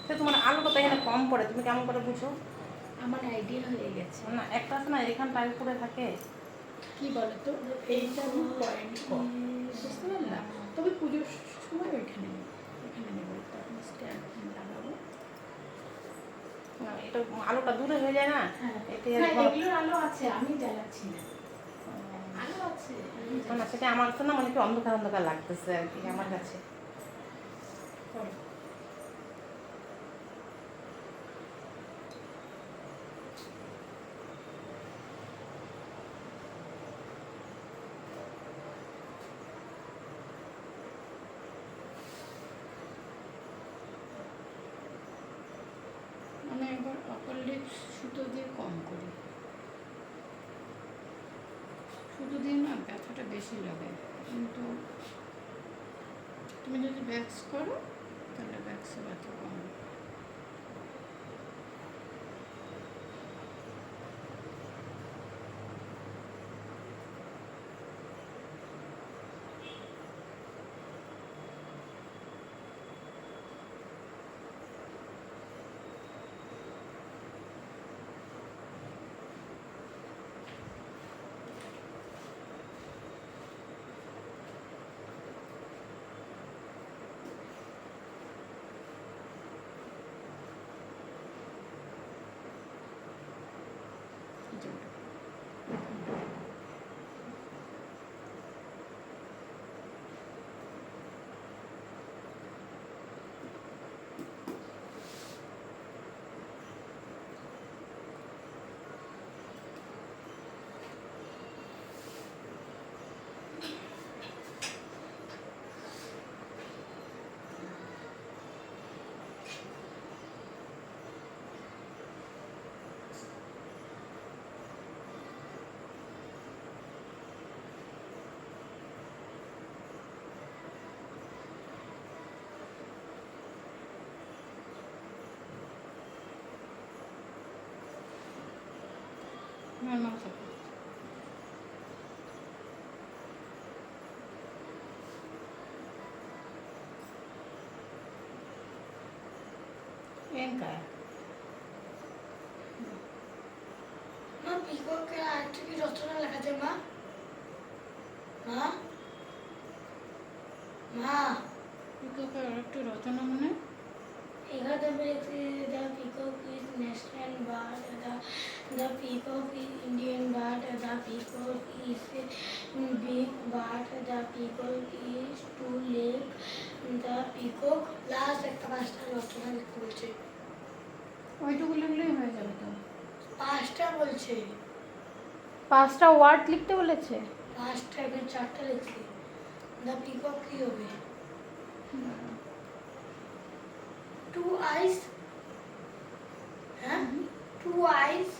সে তোমার আলুটা তো এখানে কম পড়ে, তুমি কেমন করে বুঝো? আমার আইডিয়া হয়ে গেছে। না একটা আছে না এখানটায় উপরে থাকে। কি বলো তো, এইটা আমার পয়েন্ট কম, বুঝতে পারলাম। তবে পুজোর সময় ওইখানে নেবো, তখন স্ট্যান্ড লাগাবো। না এটা আলুটা দূরে হয়ে যায় না। হ্যাঁ, এটা এগুলোর আলো আছে, আমি জ্বালাচ্ছি না, আলো আছে। না সেটা আমার তো না মানে কি অন্ধকার অন্ধকার লাগতেছে আর কি আমার কাছে। মানে একবার অপর লিপস সুতো দিয়ে কম করি, সুতো দিয়ে না ব্যথাটা বেশি লাগে, কিন্তু তুমি যদি ব্যাক্স করো তাহলে ব্যাক্সে ব্যথা কম। আমার মাথা এনকায় মা পিককে আরেকটা কি রচনা লেখা যায় মা? মা মা পিককে আর একটু রচনা মনে এখানে বলেছি the peacock is national bird, the peacock is Indian bird, the peacock is big bird, the peacock is two leg, the peacock last একটা পাঁচটা রচনা লিখতে বলছে। ওইটুকু লিখলেই হয়ে যাবে তো। পাঁচটা বলছে, 5টা ওয়ার্ড লিখতে বলেছে। পাঁচটা এখানে চারটা লিখছে। the peacock কি হবে? Two eyes, হ্যাঁ, two eyes